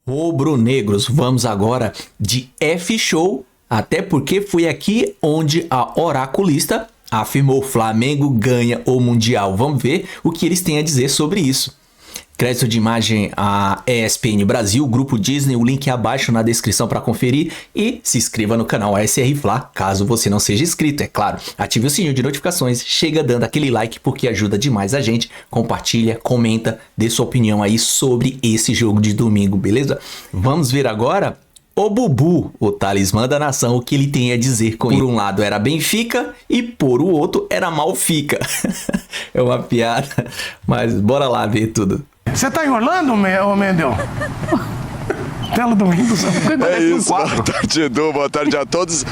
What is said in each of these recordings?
Rubro-negros, vamos agora de F-Show, até porque foi aqui onde a oraculista afirmou: Flamengo ganha o Mundial. Vamos ver o que eles têm a dizer sobre isso. Crédito de imagem a ESPN Brasil, Grupo Disney, o link abaixo na descrição para conferir, e se inscreva no canal ASR Fla, caso você não seja inscrito, é claro. Ative o sininho de notificações, chega dando aquele like porque ajuda demais a gente, compartilha, comenta, dê sua opinião aí sobre esse jogo de domingo, beleza? Vamos ver agora o Bubu, o talismã da nação, o que ele tem a dizer com isso. Por um lado era Benfica e por o outro era Malfica. É uma piada, mas bora lá ver tudo. Você tá em Orlando, Mendel? Tela do Windows. É isso, boa tarde, Edu, boa tarde a todos.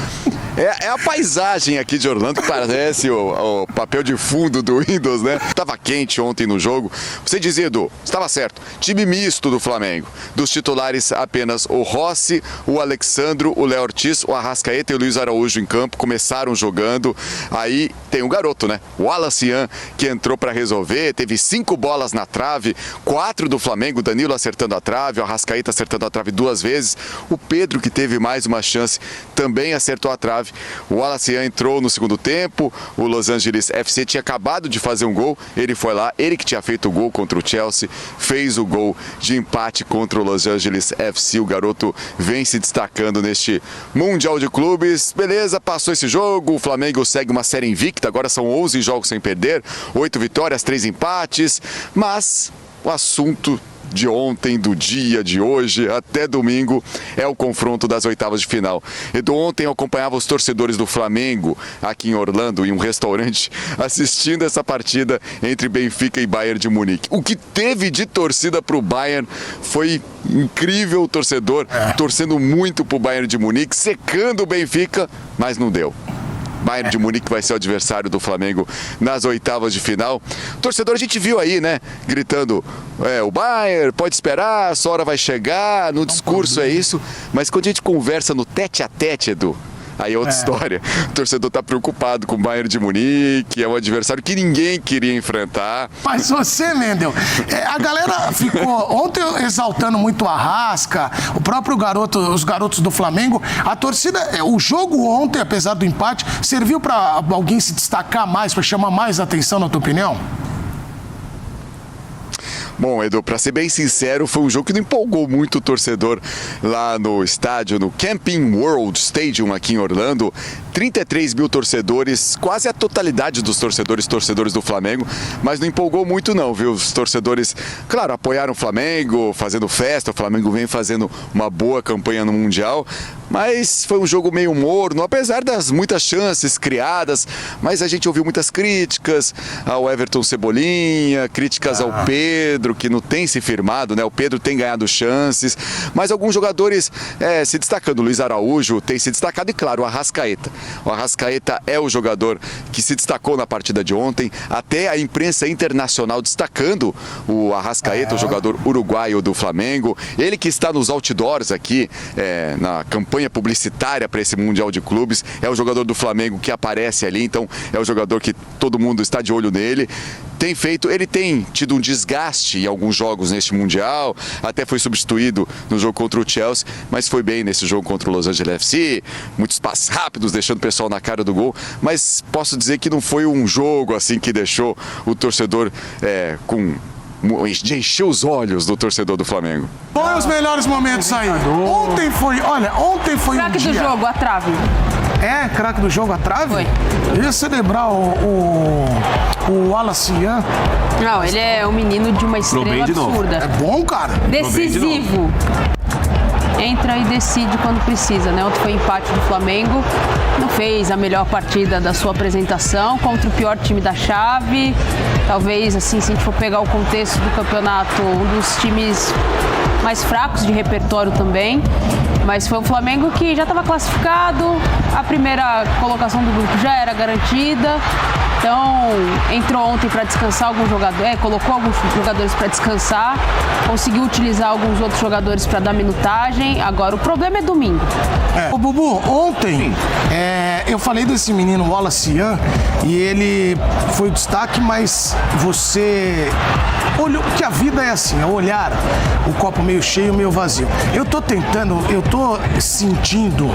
É a paisagem aqui de Orlando que parece o papel de fundo do Windows, né? Tava quente ontem no jogo. Você dizia, Edu, estava certo. Time misto do Flamengo. Dos titulares apenas o Rossi, o Alexandro, o Léo Ortiz, o Arrascaeta e o Luiz Araújo em campo. Começaram jogando. Aí tem o garoto, né? O Wallace Ian, que entrou para resolver. Teve 5 bolas na trave, 4 do Flamengo. Danilo acertando a trave, o Arrascaeta acertando a trave 2 vezes. O Pedro, que teve mais uma chance, também acertou a trave. O Wallace Ian entrou no segundo tempo. O Los Angeles FC tinha acabado de fazer um gol. Ele foi lá, ele que tinha feito o gol contra o Chelsea, fez o gol de empate contra o Los Angeles FC. O garoto vem se destacando neste Mundial de Clubes. Beleza, passou esse jogo. O Flamengo segue uma série invicta. Agora são 11 jogos sem perder, 8 vitórias, 3 empates. Mas o assunto de ontem, do dia de hoje até domingo, é o confronto das oitavas de final. Edu, ontem eu acompanhava os torcedores do Flamengo aqui em Orlando, em um restaurante, assistindo essa partida entre Benfica e Bayern de Munique. O que teve de torcida pro Bayern foi incrível, o torcedor torcendo muito pro Bayern de Munique, secando o Benfica, mas não deu. Bayern de Munique vai ser o adversário do Flamengo nas oitavas de final. O torcedor a gente viu aí, né? Gritando, o Bayern pode esperar, a sua hora vai chegar, no discurso é isso. Mas quando a gente conversa no tete a tete, Edu, aí é outra história. O torcedor tá preocupado com o Bayern de Munique, é um adversário que ninguém queria enfrentar. Mas você, Mendel, a galera ficou ontem exaltando muito a Arrasca, o próprio garoto, os garotos do Flamengo. A torcida, o jogo ontem, apesar do empate, serviu para alguém se destacar mais, para chamar mais atenção, na tua opinião? Bom, Edu, para ser bem sincero, foi um jogo que não empolgou muito o torcedor lá no estádio, no Camping World Stadium aqui em Orlando. 33 mil torcedores, quase a totalidade dos torcedores do Flamengo, mas não empolgou muito não, viu? Os torcedores, claro, apoiaram o Flamengo, fazendo festa, o Flamengo vem fazendo uma boa campanha no Mundial, mas foi um jogo meio morno, apesar das muitas chances criadas, mas a gente ouviu muitas críticas ao Everton Cebolinha, críticas ao Pedro, que não tem se firmado, né? O Pedro tem ganhado chances, mas alguns jogadores se destacando. O Luiz Araújo tem se destacado e, claro, o Arrascaeta. O Arrascaeta é o jogador que se destacou na partida de ontem, até a imprensa internacional destacando o Arrascaeta, o jogador uruguaio do Flamengo. Ele que está nos outdoors aqui, na campanha publicitária para esse Mundial de Clubes, é o jogador do Flamengo que aparece ali, então é o jogador que todo mundo está de olho nele. Ele tem tido um desgaste em alguns jogos neste Mundial, até foi substituído no jogo contra o Chelsea, mas foi bem nesse jogo contra o Los Angeles FC, muitos passes rápidos, deixando o pessoal na cara do gol, mas posso dizer que não foi um jogo assim que deixou o torcedor de encher os olhos do torcedor do Flamengo. Foi os melhores momentos aí. Ontem foi craque do jogo, a trave. Craque do jogo, a trave? Foi. Eu ia celebrar o Wallace Ian. Não, ele é um menino de uma estrela absurda. É bom, cara. Decisivo. Entra e decide quando precisa, né? Ontem foi empate do Flamengo. Não fez a melhor partida da sua apresentação contra o pior time da chave. Talvez, assim, se a gente for pegar o contexto do campeonato, um dos times mais fracos de repertório também. Mas foi um Flamengo que já estava classificado, a primeira colocação do grupo já era garantida. Então, entrou ontem para descansar alguns jogadores, colocou alguns jogadores para descansar, conseguiu utilizar alguns outros jogadores para dar minutagem. Agora, o problema é domingo. Ô, Bubu, ontem eu falei desse menino Wallace Ian e ele foi o destaque, mas você olhou que a vida é assim, é olhar o copo meio cheio, meio vazio. Eu tô sentindo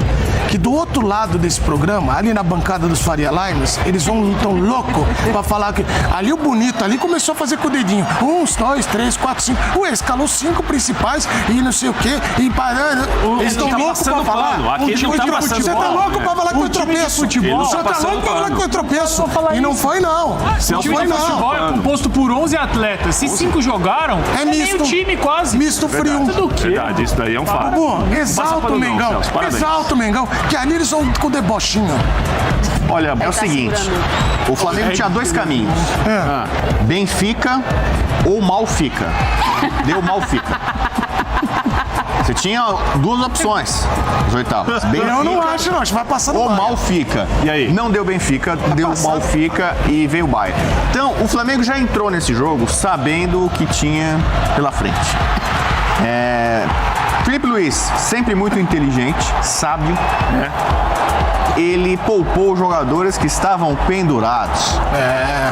que do outro lado desse programa, ali na bancada dos Faria Limes, eles tão loucos pra falar que ali o bonito ali começou a fazer com o dedinho. 1, 2, 3, 4, 5. Ué, escalou 5 principais e não sei o quê. E parando. Eles estão loucos pra falar. Você tá louco pra falar que foi tropeço. Você tá louco pra falar que foi tropeço. E não foi, não. O time de futebol é composto por 11 atletas. Se 5 jogaram, é misto. meio time quase. Misto frio. Verdade, isso daí é um fato. Exalta o Mengão. Exalta o Mengão. Que ali eles vão com debochinho. Olha, é o seguinte, o Flamengo tinha 2 caminhos. Benfica ou Malfica. Deu Malfica. Você tinha 2 opções nas oitavas. Benfica, eu não acho, não. Acho que vai passar no ou Bayern. Malfica. E aí? Não deu Benfica, deu Malfica e veio o Bayern. Então, o Flamengo já entrou nesse jogo sabendo o que tinha pela frente. Felipe Luiz, sempre muito inteligente, sábio, né? Ele poupou os jogadores que estavam pendurados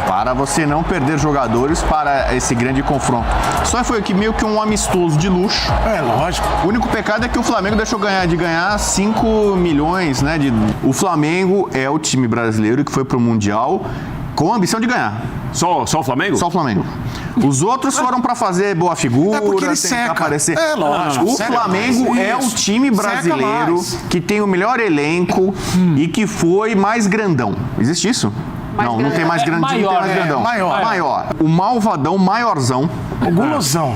para você não perder jogadores para esse grande confronto. Só foi aqui meio que um amistoso de luxo. Lógico. O único pecado é que o Flamengo deixou de ganhar 5 milhões, né? O Flamengo é o time brasileiro que foi pro Mundial com a ambição de ganhar. Só o Flamengo? Só o Flamengo. Os outros foram pra fazer boa figura, porque ele tentar seca. aparecer. Lógico. O Flamengo é o time brasileiro que tem o melhor elenco e que foi mais grandão. Existe isso? Não tem mais grandinho, tem mais grandão. Maior. O malvadão, maiorzão, O gulosão.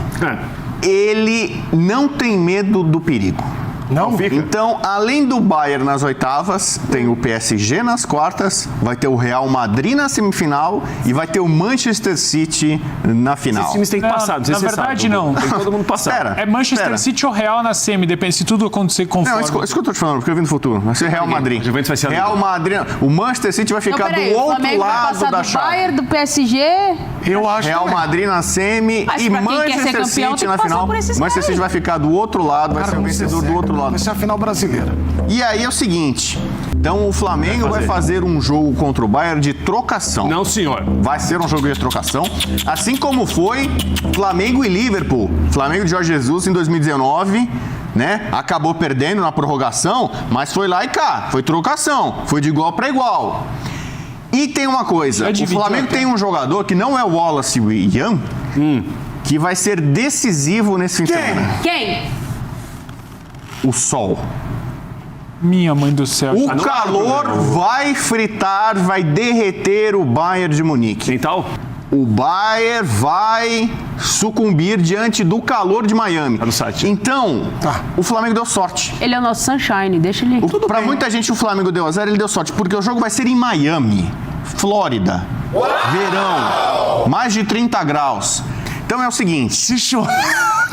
ele não tem medo do perigo. Não fica. Então, além do Bayern nas oitavas, tem o PSG nas quartas, vai ter o Real Madrid na semifinal e vai ter o Manchester City na final. Esses times têm que passar, não sei na se você verdade, sabe. não. Tem todo mundo passar. Espera. É Manchester Espera. City ou Real na semi, depende se tudo acontecer conforme. Não, isso que eu tô te falando, porque eu vi no futuro. Vai ser Real Madrid. O Juventus vai ser Real Madrid. O Manchester City vai ficar do o outro Flamengo vai lado passar da do chave. Bayern, do PSG. Eu acho Real também. Madrid na semi Mas e pra quem quer ser Manchester campeão, City tem que na passar final. por esses Manchester caras City aí. vai ficar do outro lado, vai ser o vencedor do outro lado. Vai ser a final brasileira. E aí é o seguinte, então o Flamengo vai fazer um jogo contra o Bayern de trocação. Não, senhor. Vai ser um jogo de trocação, assim como foi Flamengo e Liverpool. Flamengo de Jorge Jesus em 2019, né? Acabou perdendo na prorrogação, mas foi lá e cá, foi trocação, foi de igual para igual. E tem uma coisa, o Flamengo tem um jogador que não é o Wallace Ian, que vai ser decisivo nesse fim de semana. Quem? O Sol. Minha mãe do céu. O calor vai fritar, vai derreter o Bayern de Munique. Tem tal? O Bayern vai sucumbir diante do calor de Miami. Tá no site. Então, o Flamengo deu sorte. Ele é o nosso Sunshine, deixa ele. Pra muita gente o Flamengo deu a 0, ele deu sorte, porque o jogo vai ser em Miami, Flórida. Verão, mais de 30 graus. Então é o seguinte, Se chover.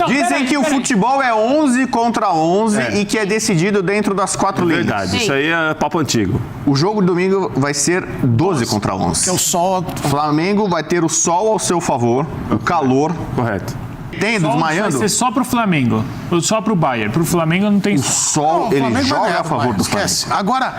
dizem que o futebol é 11 contra 11 e que é decidido dentro das 4 linhas. Verdade, isso aí é papo antigo. O jogo de domingo vai ser 12 contra 11. Que é o sol. Flamengo vai ter o sol ao seu favor, o calor. Correto. Tem Vai desmaiando? ser só pro Flamengo. Ou só pro Bayern. Pro Flamengo não tem. O sol, ele Flamengo vai joga ganhar, a favor do Flamengo. esquece. Agora,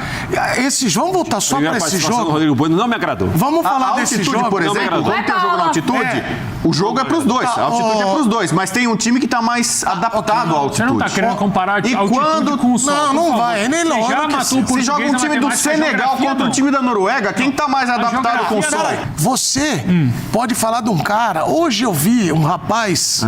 vamos voltar só Primeira pra esse participação do jogo. Rodrigo Bueno não me agradou. Vamos falar A desse altitude, jogo. por não me exemplo, agradou. quando tem o jogo na altitude, o jogo é pros dois. A altitude é pros dois, mas tem um time que tá mais adaptado à altitude. Você não tá querendo comparar E a altitude quando- com o sol. Não, por não favor. vai, nem Você longe, já que matou o se Se português joga um na time do matemática, a Senegal geografia contra o não. time da Noruega, quem tá mais adaptado com o sol? geografia Você pode falar de um cara. Hoje eu vi um rapaz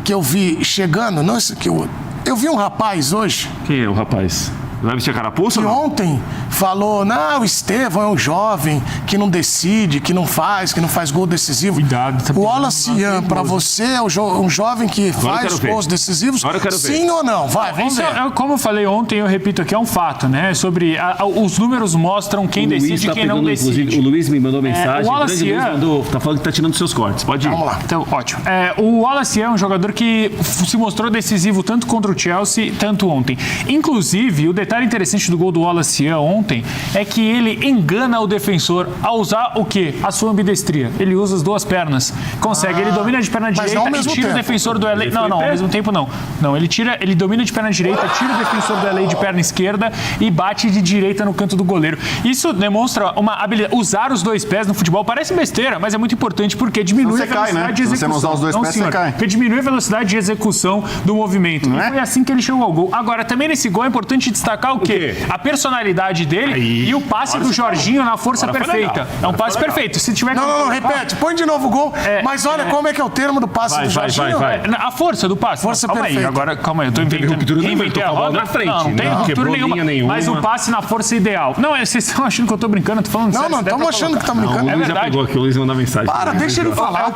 que eu vi chegando. Não, que eu vi um rapaz hoje Quem é o rapaz? Vai vestir a carapuça que ou não? ontem falou: não, o Estevão é um jovem que não decide, que não faz gol decisivo. Cuidado, tá o Wallace pegando Ian, um pra perigoso. você, é um jovem que eu faz quero ver. gols decisivos? Agora eu quero ver. Sim ou não? Vai, vamos Isso ver. como eu falei ontem, eu repito aqui, é um fato, né? Sobre os números mostram quem decide e quem não decide. Inclusive, o Luiz me mandou mensagem. o Wallace grande Luiz Ian- mandou, tá falando que tá tirando seus cortes. Pode ir. Vamos lá. Então, ótimo. O Wallace é um jogador que se mostrou decisivo tanto contra o Chelsea, tanto ontem. Inclusive, detalhe interessante do gol do Wallace Ian ontem é que ele engana o defensor a usar o quê? A sua ambidestria. Ele usa as duas pernas. Consegue. Ele domina de perna direita e tira o defensor do LA. Não, ao mesmo tempo não. Não, ele domina de perna direita, tira o defensor do LA de perna esquerda e bate de direita no canto do goleiro. Isso demonstra uma habilidade. Usar os dois pés no futebol parece besteira, mas é muito importante porque diminui a velocidade de execução. Se você não usar os dois pés, você cai. Porque diminui a velocidade de execução do movimento. E foi assim que ele chegou ao gol. Agora, também nesse gol é importante destacar o quê? A personalidade dele e o passe do Jorginho na força perfeita. É um passe perfeito. Se tiver Não, repete. Põe de novo o gol. Mas olha como é que é o termo do passe do Jorginho. A força do passe. Força perfeita. Aí, agora, calma aí. Eu tô inventei a roda. Na frente. Não tem ruptura nenhuma. Mas o passe na força ideal. Não, vocês estão achando que eu tô brincando. Eu tô falando sério. Não, estamos achando que tá brincando. É verdade. Aqui, o Luiz mandou mensagem. Para, deixa ele falar.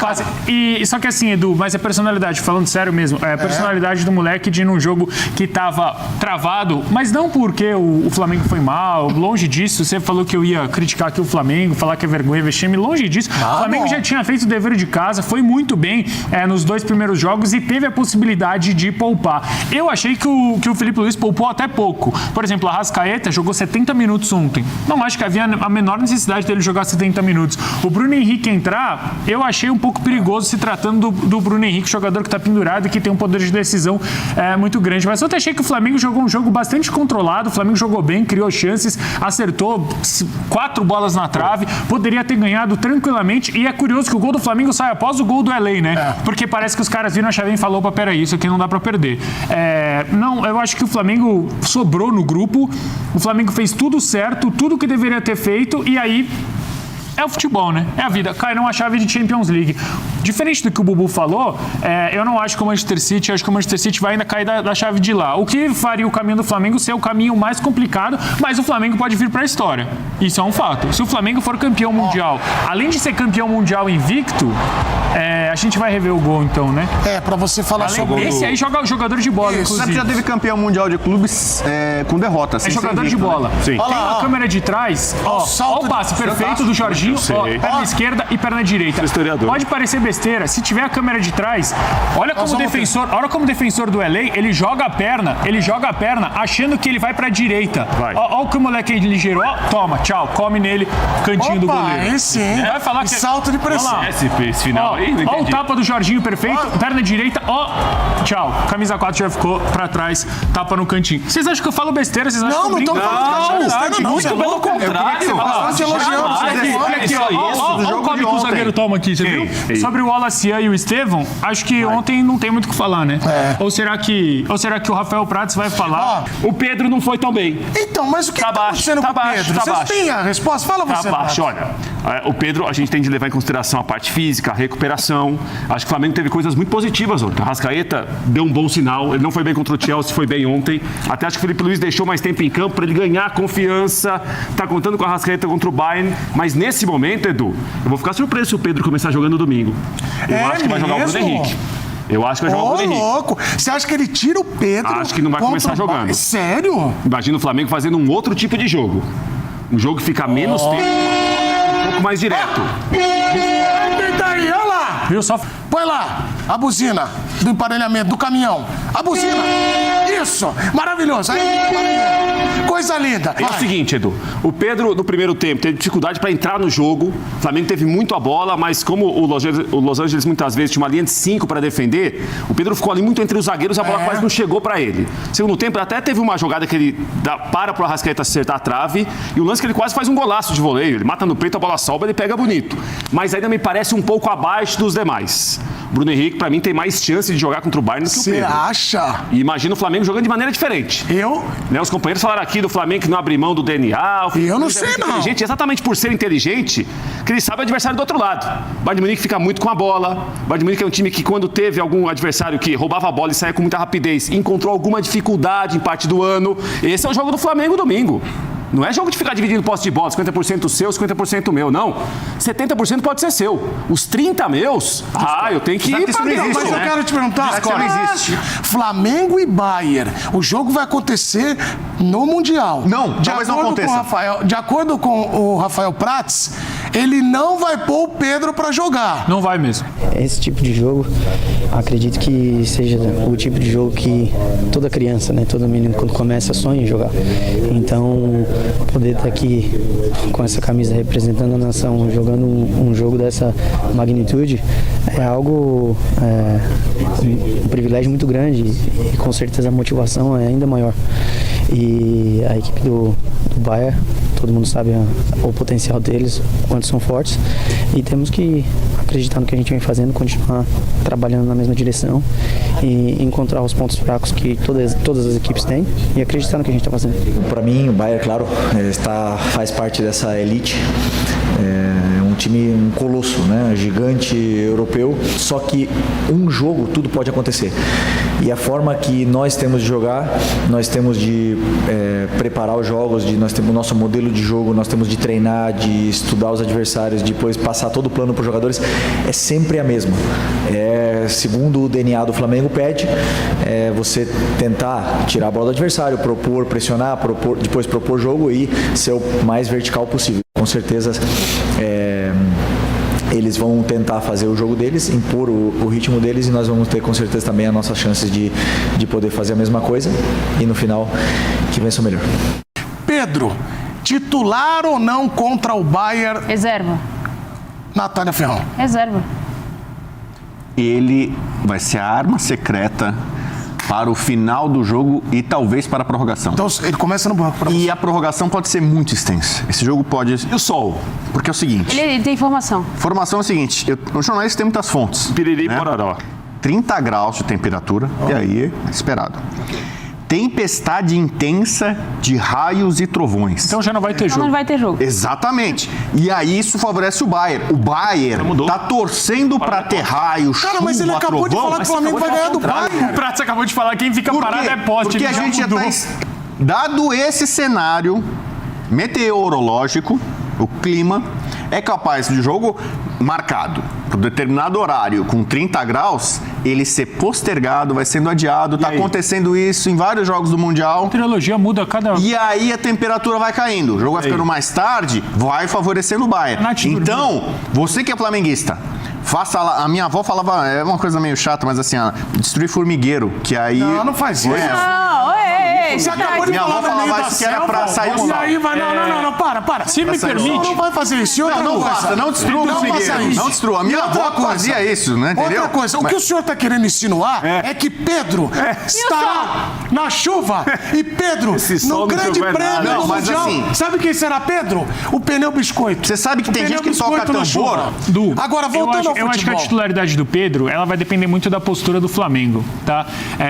E só que assim, Edu, mas é personalidade, falando sério mesmo, é a personalidade do moleque de ir num jogo que tava travado, mas não porque o Flamengo foi mal, longe disso. Você falou que eu ia criticar aqui o Flamengo, falar que é vergonha, vexame, longe disso. O Flamengo já tinha feito o dever de casa, foi muito bem nos 2 primeiros jogos e teve a possibilidade de poupar. Eu achei que o Felipe Luiz poupou até pouco. Por exemplo, a Arrascaeta jogou 70 minutos ontem. Não acho que havia a menor necessidade dele jogar 70 minutos. O Bruno Henrique entrar, eu achei um pouco perigoso se tratando do Bruno Henrique, jogador que está pendurado e que tem um poder de decisão muito grande. Mas eu até achei que o Flamengo jogou um jogo bastante controlado, o Flamengo jogou bem, criou chances, acertou 4 bolas na trave, poderia ter ganhado tranquilamente. E é curioso que o gol do Flamengo sai após o gol do LA, né? Porque parece que os caras viram a chave e falou, opa, peraí, isso aqui não dá pra perder. Não, eu acho que o Flamengo sobrou no grupo, o Flamengo fez tudo certo, tudo que deveria ter feito, e aí é o futebol, né? É a vida. Cai numa chave de Champions League. Diferente do que o Bubu falou, eu não acho que o Manchester City, acho que o Manchester City vai ainda cair da chave de lá. O que faria o caminho do Flamengo ser o caminho mais complicado, mas o Flamengo pode vir para a história. Isso é um fato. Se o Flamengo for campeão mundial, além de ser campeão mundial invicto, a gente vai rever o gol então, né? Pra você falar sobre esse aí joga jogador de bola, inclusive. Você já teve campeão mundial de clubes com derrota. É jogador de bola. Né? Sim. Tem uma câmera de trás, ó o passe perfeito do Jorginho, perna esquerda e perna direita. Pode parecer besteira, se tiver a câmera de trás, olha como o defensor do LA, ele joga a perna achando que ele vai pra direita. Ó o que o moleque é ligeiro, toma, tchau, come nele, cantinho do goleiro. Sim. Vai falar que salto de pressão. Esse final aí, ó o tapa do Jorginho perfeito, perna direita, tchau, camisa 4 já ficou pra trás, tapa no cantinho. Vocês acham que eu falo besteira? Vocês acham que eu não falando besteira, não. Muito pelo contrário. Olha aqui, olha o come que o zagueiro toma aqui, você viu? Sobre o Wallace Ian e o Estevão, acho que ontem não tem muito o que falar, né? Ou será que o Rafael Prats vai falar? O Pedro não foi tão bem. Então, mas o que tá acontecendo com o Pedro? Vocês têm a resposta? Fala você. Tá baixo, olha. O Pedro, a gente tem de levar em consideração a parte física, a recuperação. Acho que o Flamengo teve coisas muito positivas ontem. A Arrascaeta deu um bom sinal. Ele não foi bem contra o Chelsea, foi bem ontem. Até acho que o Felipe Luiz deixou mais tempo em campo para ele ganhar confiança. Tá contando com a Arrascaeta contra o Bayern. Mas nesse momento, Edu, eu vou ficar surpreso se o Pedro começar jogando domingo. Eu acho que vai jogar o Bruno Henrique. Eu acho que vai jogar o Bruno Henrique. Louco! Você acha que ele tira o Pedro? Acho que não vai começar jogando. Sério? Imagina o Flamengo fazendo um outro tipo de jogo. Um jogo que fica menos tempo, um pouco mais direto. Daí, olha lá! Viu só? Põe lá a buzina do emparelhamento do caminhão. A buzina! Isso! Maravilhoso! Aí, coisa linda! É o seguinte, Edu. O Pedro, no primeiro tempo, teve dificuldade para entrar no jogo. O Flamengo teve muito a bola, mas como o Los Angeles muitas vezes tinha uma linha de 5 para defender, o Pedro ficou ali muito entre os zagueiros e a bola quase não chegou para ele. Segundo tempo, até teve uma jogada que ele para pro Arrascaeta acertar a trave e o lance que ele quase faz um golaço de voleio. Ele mata no peito, a bola sobra, ele pega bonito. Mas ainda me parece um pouco abaixo dos demais. Bruno Henrique, para mim, tem mais chance de jogar contra o Bayern do que o Pedro. Você acha? E imagina o Flamengo jogando de maneira diferente. Os companheiros falaram aqui do Flamengo que não abre mão do DNA. Eu não sei, não. Exatamente por ser inteligente, que ele sabe o adversário do outro lado. O Bayern de Munique fica muito com a bola. O Bayern de Munique é um time que, quando teve algum adversário que roubava a bola e saía com muita rapidez, encontrou alguma dificuldade em parte do ano. Esse é o jogo do Flamengo domingo. Não é jogo de ficar dividindo posse de bola, 50% seu, 50% meu, não. 70% pode ser seu. Os 30 meus, eu tenho que ir pra Mas eu quero te perguntar, Isso não existe. Flamengo e Bayern, o jogo vai acontecer no Mundial. Não, talvez não aconteça. De acordo com o Rafael Prats, ele não vai pôr o Pedro pra jogar. Não vai mesmo. Esse tipo de jogo, acredito que seja o tipo de jogo que toda criança, né, todo menino quando começa sonha em jogar. Então, poder estar aqui com essa camisa representando a nação, jogando um jogo dessa magnitude, é algo, um privilégio muito grande e com certeza a motivação é ainda maior. E a equipe do Bayern, todo mundo sabe o potencial deles, o quanto são fortes, e temos que acreditar no que a gente vem fazendo, continuar trabalhando na mesma direção e encontrar os pontos fracos que todas as equipes têm e acreditar no que a gente está fazendo. Para mim, o Bayern, claro, faz parte dessa elite. É um time, um colosso, né? Gigante europeu. Só que um jogo, tudo pode acontecer. E a forma que nós temos de jogar, nós temos de preparar os jogos, nós temos o nosso modelo de jogo, nós temos de treinar, de estudar os adversários, depois passar todo o plano para os jogadores, é sempre a mesma. Segundo o DNA do Flamengo pede, você tentar tirar a bola do adversário, propor, pressionar, depois propor jogo e ser o mais vertical possível. Com certeza eles vão tentar fazer o jogo deles, impor o ritmo deles, e nós vamos ter com certeza também as nossas chances de poder fazer a mesma coisa e no final que vença o melhor. Pedro, titular ou não contra o Bayern? Reserva. Natália Ferrão. Reserva. Ele vai ser a arma secreta para o final do jogo e talvez para a prorrogação. Então ele começa no banco. E a prorrogação pode ser muito extensa. Esse jogo pode... E o sol? Porque é o seguinte... Ele tem informação. Formação é o seguinte, o jornalista tem muitas fontes. Piriri pororó. 30 graus de temperatura, e aí é esperado. Tempestade intensa de raios e trovões. Então já não vai ter Então jogo. não vai ter jogo. Exatamente. E aí isso favorece o Bayern. O Bayern tá torcendo pra ter raio, Cara, mas ele acabou de falar que o Flamengo vai ganhar do Bayern. O Prats acabou de falar, quem fica parado é poste. Porque ele a já gente já mudou. tá... Dado esse cenário meteorológico, o clima, é capaz de jogo marcado por determinado horário com 30 graus, ele ser postergado, vai sendo adiado. Tá acontecendo isso em vários jogos do Mundial. A trilogia muda a cada... E aí a temperatura vai caindo. O jogo vai ficando mais tarde, vai favorecendo o Bayern. Então, você que é flamenguista, faça lá. A minha avó falava, é uma coisa meio chata, mas assim, destruir formigueiro, que aí... Não faz isso. Não, Você acabou de Minha falar avó no meio falava da isso que era pra selva, sair o e sol. aí vai... Não, para. Se me permite... Não vai fazer isso. E outra Não coisa, faça, não destrua o não faça formigueiro. isso. Não destrua. A minha E outra avó fazia isso, né? Entendeu? Outra coisa, o que o senhor está querendo insinuar é que Pedro estará na chuva e Pedro, sol no não grande chuva é prêmio nada. do Não, mas Mundial. assim- Sabe quem será Pedro? O pneu biscoito. Você sabe que tem gente que toca tambor. Agora, voltando ao eu acho que a futebol. titularidade do Pedro, ela vai depender muito da postura do Flamengo, tá?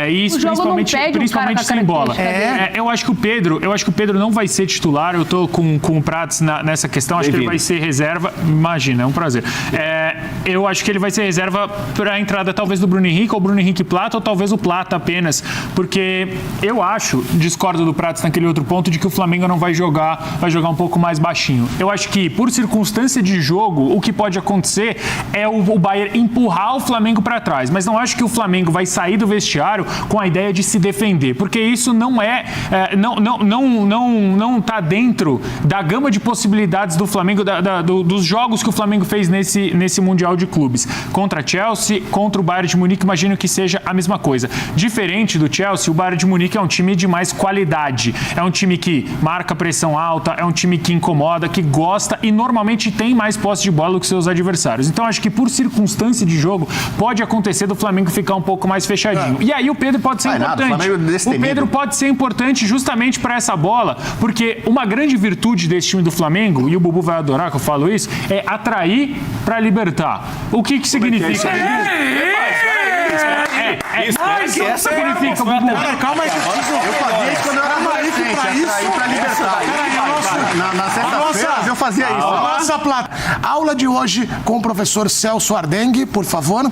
Isso O jogo não principalmente, pede um cara com a sem bola. característica Eu acho que o Pedro não vai ser titular. Eu tô com o Prats nessa questão. Acho que ele vai ser reserva. Imagina, é um prazer. Eu acho que ele vai ser reserva para a entrada talvez do Bruno Henrique, ou Bruno Henrique Plata, ou talvez o Plata apenas, porque eu acho, discordo do Prats naquele outro ponto, de que o Flamengo não vai jogar um pouco mais baixinho. Eu acho que, por circunstância de jogo, o que pode acontecer é o Bayern empurrar o Flamengo para trás, mas não acho que o Flamengo vai sair do vestiário com a ideia de se defender, porque isso não tá dentro da gama de possibilidades do Flamengo, dos jogos que o Flamengo fez nesse Mundial de Clubes. Contra a Chelsea, contra o Bayern de Munique, imagino que seja a mesma coisa. Diferente do Chelsea, o Bayern de Munique é um time de mais qualidade. É um time que marca pressão alta, é um time que incomoda, que gosta e normalmente tem mais posse de bola do que seus adversários. Então acho que por circunstância de jogo pode acontecer do Flamengo ficar um pouco mais fechadinho. E aí o Pedro pode ser importante. O Pedro pode ser importante justamente para essa bola, porque uma grande virtude desse time do Flamengo, e o Bubu vai adorar que eu falo isso, é atrair para libertar. O que significa? Isso significa, Bubu? Calma aí. Eu fazia isso quando eu era adolescente, atrair pra libertar. Na sexta-feira eu fazia isso. Nossa plata. Aula de hoje com o professor Celso Ardengue, por favor.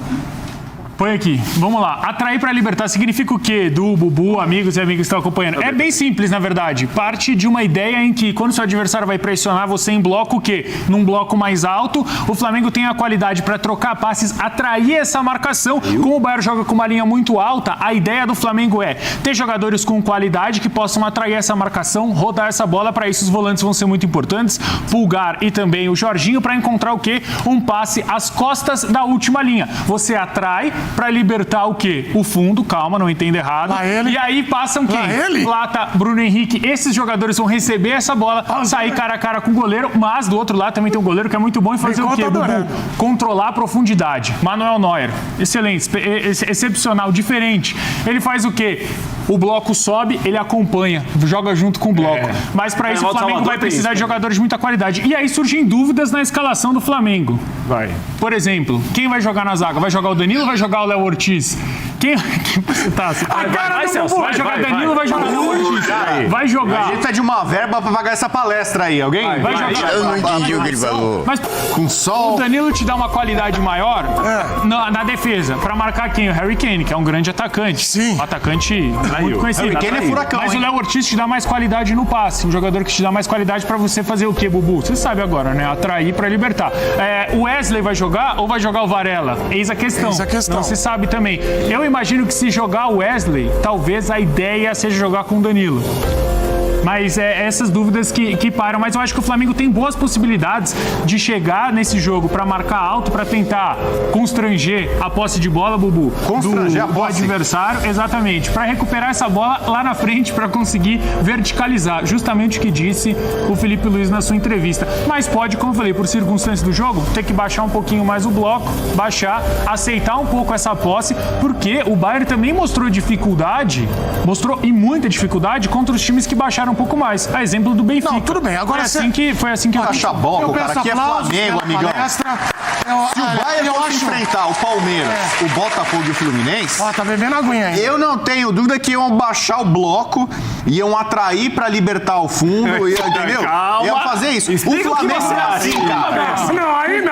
Põe aqui. Vamos lá. Atrair para libertar significa o quê? Do Bubu, amigos e amigas que estão acompanhando. É bem simples, na verdade. Parte de uma ideia em que quando seu adversário vai pressionar você em bloco, o quê? Num bloco mais alto, o Flamengo tem a qualidade para trocar passes, atrair essa marcação. Como o Bayern joga com uma linha muito alta, a ideia do Flamengo é ter jogadores com qualidade que possam atrair essa marcação, rodar essa bola. Para isso, os volantes vão ser muito importantes. Pulgar e também o Jorginho para encontrar o quê? Um passe às costas da última linha. Você atrai para libertar o quê? O fundo, calma, não entenda errado. E aí passam quem? Plata, Bruno Henrique. Esses jogadores vão receber essa bola, sair cara a cara com o goleiro, mas do outro lado também tem um goleiro que é muito bom em fazer o quê, Bubu? Controlar a profundidade. Manuel Neuer, excelente, excepcional, diferente. Ele faz o quê? O bloco sobe, ele acompanha, joga junto com o bloco. Mas para isso o Flamengo vai precisar de jogadores de muita qualidade. E aí surgem dúvidas na escalação do Flamengo. Por exemplo, quem vai jogar na zaga? Vai jogar o Danilo ou vai jogar o Léo Ortiz? Quem você tá? Vai jogar Danilo, vai jogar Léo Ortiz. Vai jogar. A gente tá de uma verba pra pagar essa palestra aí, alguém? Vai jogar. Eu não entendi o que ele falou. Mas com sol. O Danilo te dá uma qualidade maior na defesa, pra marcar quem? O Harry Kane, que é um grande atacante. Sim. Um atacante muito conhecido. Harry Kane é furacão, mas o Léo Ortiz te dá mais qualidade no passe. Um jogador que te dá mais qualidade pra você fazer o quê, Bubu? Você sabe agora, né? Atrair pra libertar. O Wesley vai jogar ou vai jogar o Varela? Eis a questão. Não se sabe também. Eu imagino que se jogar o Wesley, talvez a ideia seja jogar com o Danilo. Mas essas dúvidas que param. Mas eu acho que o Flamengo tem boas possibilidades de chegar nesse jogo para marcar alto, para tentar constranger a posse de bola, Bubu. Constranger a do posse? Adversário, exatamente. Para recuperar essa bola lá na frente, para conseguir verticalizar. Justamente o que disse o Felipe Luiz na sua entrevista. Mas pode, como eu falei, por circunstâncias do jogo, ter que baixar um pouquinho mais o bloco, aceitar um pouco essa posse, porque o Bayern também mostrou dificuldade, e muita dificuldade contra os times que baixaram um pouco mais. A exemplo do Benfica. Não, tudo bem. Agora foi assim que eu acho. A bola, cara, aqui é Flamengo, amigão. Se o Bayern fosse enfrentar o Palmeiras, o Botafogo e o Fluminense... Tá bebendo aguinha aí. Eu não tenho dúvida que iam baixar o bloco, iam atrair pra libertar o fundo, entendeu? Calma. Iam fazer isso. Explica o Flamengo é assim, cara. Não, aí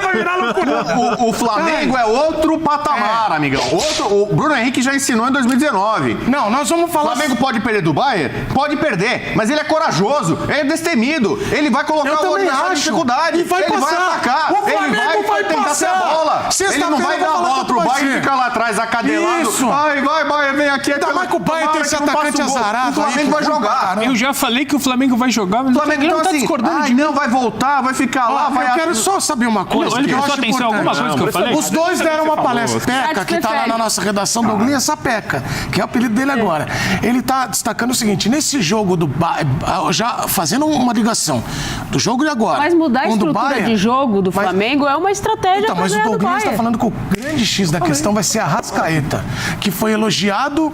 vai virar loucura. O Flamengo é outro patamar, amigão. O Bruno Henrique já ensinou em 2019. Não, nós vamos falar... O Flamengo pode perder do Bayern? Pode perder, mas ele é corajoso, ele é destemido, ele vai colocar o adversário em dificuldade, e vai ele passar. vai atacar, O Flamengo ele vai tentar passar. ter a bola. Ele não vai dar a bola pro Bayern e ficar lá atrás acadelado. Isso. Vai, Bayern, vem aqui. Ainda mais que o Bayern tem esse atacante azarado. O Flamengo vai jogar. Eu já falei que o Flamengo vai jogar, mas o Flamengo não tá assim, discordando de mim. não, vai voltar, vai ficar lá, vai... Eu quero só saber uma coisa. Ele prestou atenção a alguma coisa que eu falei? Os dois deram uma palestra. Peca, que tá lá na nossa redação, Douglas Sapeca, que é o apelido dele agora. Ele tá destacando o seguinte, nesse jogo do Bayern, já fazendo uma ligação do jogo de agora. Mas mudar a estrutura de jogo do Flamengo é uma estratégia mas o Douglas está falando que o grande X da questão vai ser a Arrascaeta, que foi elogiado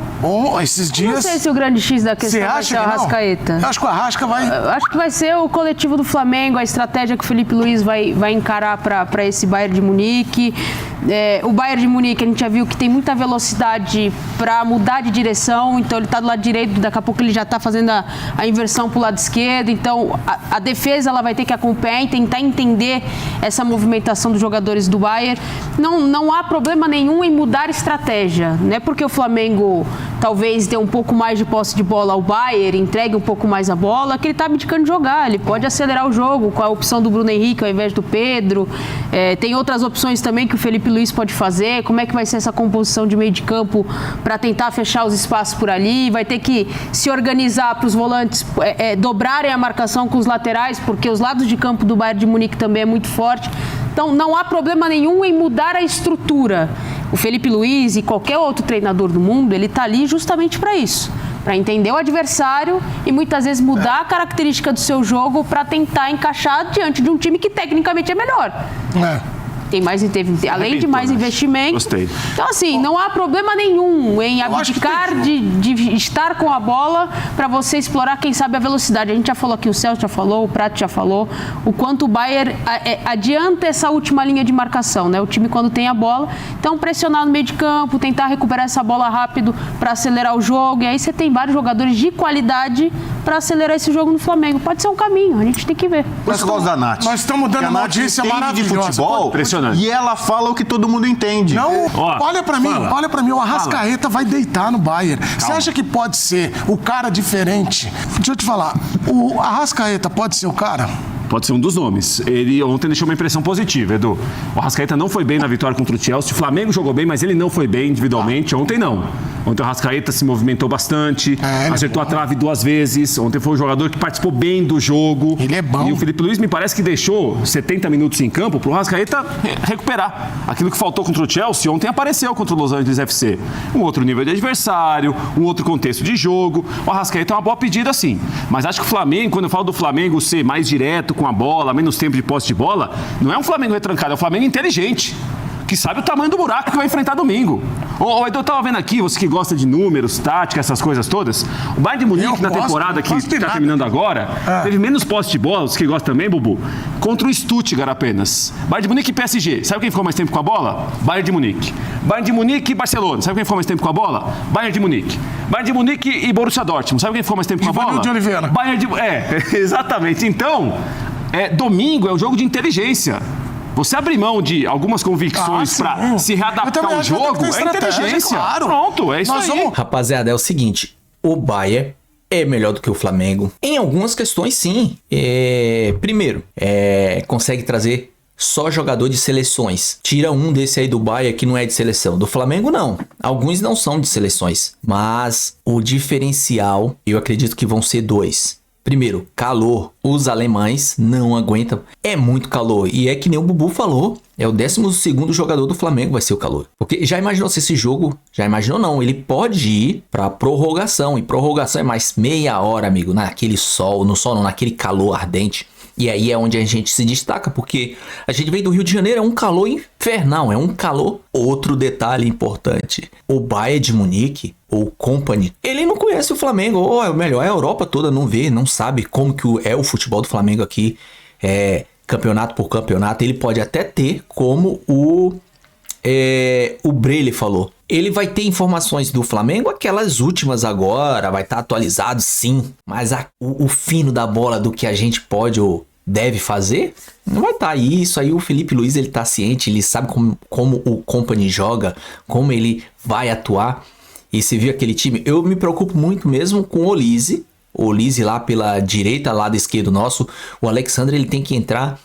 esses dias. Não sei se o grande X da questão vai ser a Arrascaeta. Eu acho que o Arrasca vai... Acho que vai ser o coletivo do Flamengo, a estratégia que o Felipe Luiz vai encarar para esse Bayern de Munique. O Bayern de Munique, a gente já viu que tem muita velocidade para mudar de direção, então ele está do lado direito, daqui a pouco ele já está fazendo a inversão para o lado esquerdo, então a defesa ela vai ter que acompanhar e tentar entender essa movimentação dos jogadores do Bayern. Não há problema nenhum em mudar estratégia, não é porque o Flamengo talvez dê um pouco mais de posse de bola ao Bayern, entregue um pouco mais a bola, que ele está abdicando de jogar, ele pode acelerar o jogo com a opção do Bruno Henrique ao invés do Pedro, tem outras opções também que o Felipe Luiz pode fazer, como é que vai ser essa composição de meio de campo para tentar fechar os espaços por ali, vai ter que se organizar para os volantes dobrarem a marcação com os laterais, porque os lados de campo do Bayern de Munique também é muito forte. Então não há problema nenhum em mudar a estrutura. O Felipe Luiz e qualquer outro treinador do mundo, ele está ali justamente para isso, para entender o adversário e muitas vezes mudar a característica do seu jogo para tentar encaixar diante de um time que tecnicamente é melhor. Além de mais investimento. Gostei. Então, assim, não há problema nenhum em abdicar de estar com a bola para você explorar, quem sabe, a velocidade. A gente já falou aqui, o Celso já falou, o Prato já falou, o quanto o Bayern adianta essa última linha de marcação, né? O time, quando tem a bola, então pressionar no meio de campo, tentar recuperar essa bola rápido para acelerar o jogo. E aí você tem vários jogadores de qualidade para acelerar esse jogo no Flamengo. Pode ser um caminho, a gente tem que ver. Por isso eu gosto da Nath. Nós estamos dando Porque a uma Nath audiência entende maravilhosa. de futebol, Impressionante. e ela fala o que todo mundo entende. Não, Ó, olha pra mim, o Arrascaeta vai deitar no Bayern. Você acha que pode ser o cara diferente? Deixa eu te falar, o Arrascaeta pode ser o cara? Pode ser um dos nomes. Ele ontem deixou uma impressão positiva, Edu. O Arrascaeta não foi bem na vitória contra o Chelsea. O Flamengo jogou bem, mas ele não foi bem individualmente. Ontem não. Ontem o Arrascaeta se movimentou bastante, acertou a trave 2 vezes. Ontem foi um jogador que participou bem do jogo. Ele é bom. E o Felipe Luiz me parece que deixou 70 minutos em campo para o Arrascaeta recuperar. Aquilo que faltou contra o Chelsea, ontem apareceu contra o Los Angeles FC. Um outro nível de adversário, um outro contexto de jogo. O Arrascaeta é uma boa pedida, sim. Mas acho que o Flamengo, quando eu falo do Flamengo ser mais direto com a bola, menos tempo de posse de bola, não é um Flamengo retrancado, é um Flamengo inteligente, que sabe o tamanho do buraco que vai enfrentar domingo. Ô, Edu, eu tava vendo aqui, você que gosta de números, tática, essas coisas todas, o Bayern de Munique na temporada que tá terminando agora, teve menos posse de bola, você que gosta também, Bubu, contra o Stuttgart apenas. Bayern de Munique e PSG, sabe quem ficou mais tempo com a bola? Bayern de Munique. Bayern de Munique e Barcelona, sabe quem ficou mais tempo com a bola? Bayern de Munique. Bayern de Munique e Borussia Dortmund, sabe quem ficou mais tempo com a bola? Ivanildo de Oliveira. Bayern de... exatamente. Então, domingo é um jogo de inteligência. Você abrir mão de algumas convicções pra se readaptar ao jogo é inteligência. Claro. Pronto, é isso aí. Rapaziada, é o seguinte, o Bayern é melhor do que o Flamengo. Em algumas questões, sim. Primeiro, consegue trazer só jogador de seleções. Tira um desse aí do Bayern que não é de seleção. Do Flamengo, não. Alguns não são de seleções. Mas o diferencial, eu acredito que vão ser 2. Primeiro, calor. Os alemães não aguentam. É muito calor. E é que nem o Bubu falou. É o 12º jogador do Flamengo vai ser o calor. Porque já imaginou se esse jogo... Já imaginou não. Ele pode ir pra prorrogação. E prorrogação é mais meia hora, amigo. Naquele sol. No sol não, naquele calor ardente. E aí é onde a gente se destaca, porque a gente vem do Rio de Janeiro, é um calor infernal, é um calor. Outro detalhe importante, o Bayern de Munique, ou Company, ele não conhece o Flamengo, ou é melhor, a Europa toda não vê, não sabe como que é o futebol do Flamengo aqui, campeonato por campeonato. Ele pode até ter, como o Breyle falou. Ele vai ter informações do Flamengo, aquelas últimas agora, vai estar atualizado sim, mas o fino da bola do que a gente pode ou deve fazer, não vai estar. Isso aí o Felipe Luiz, ele tá ciente, ele sabe como o Company joga, como ele vai atuar. E você viu aquele time, eu me preocupo muito mesmo com o Olise lá pela direita, lado esquerdo nosso. O Alexandre, ele tem que entrar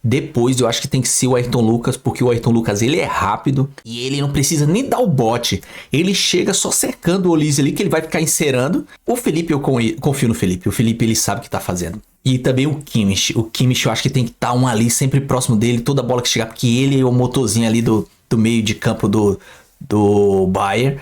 depois. Eu acho que tem que ser o Ayrton Lucas, porque o Ayrton Lucas, ele é rápido e ele não precisa nem dar o bote. Ele chega só cercando o Olise ali, que ele vai ficar encerando. O Felipe, eu confio no Felipe. O Felipe, ele sabe o que tá fazendo. E também o Kimmich. O Kimmich, eu acho que tem que estar um ali sempre próximo dele, toda bola que chegar, porque ele é o motorzinho ali do meio de campo do Bayern.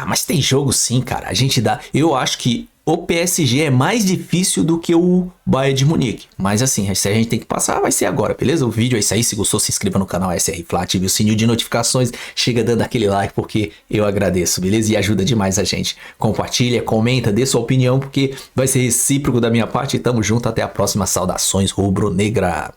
Mas tem jogo sim, cara. A gente dá... Eu acho que o PSG é mais difícil do que o Bayern de Munique. Mas assim, se a gente tem que passar, vai ser agora, beleza? O vídeo é isso aí. Se gostou, se inscreva no canal SR Fla, ative o sininho de notificações. Chega dando aquele like, porque eu agradeço, beleza? E ajuda demais a gente. Compartilha, comenta, dê sua opinião, porque vai ser recíproco da minha parte. E tamo junto, até a próxima. Saudações rubro-negra.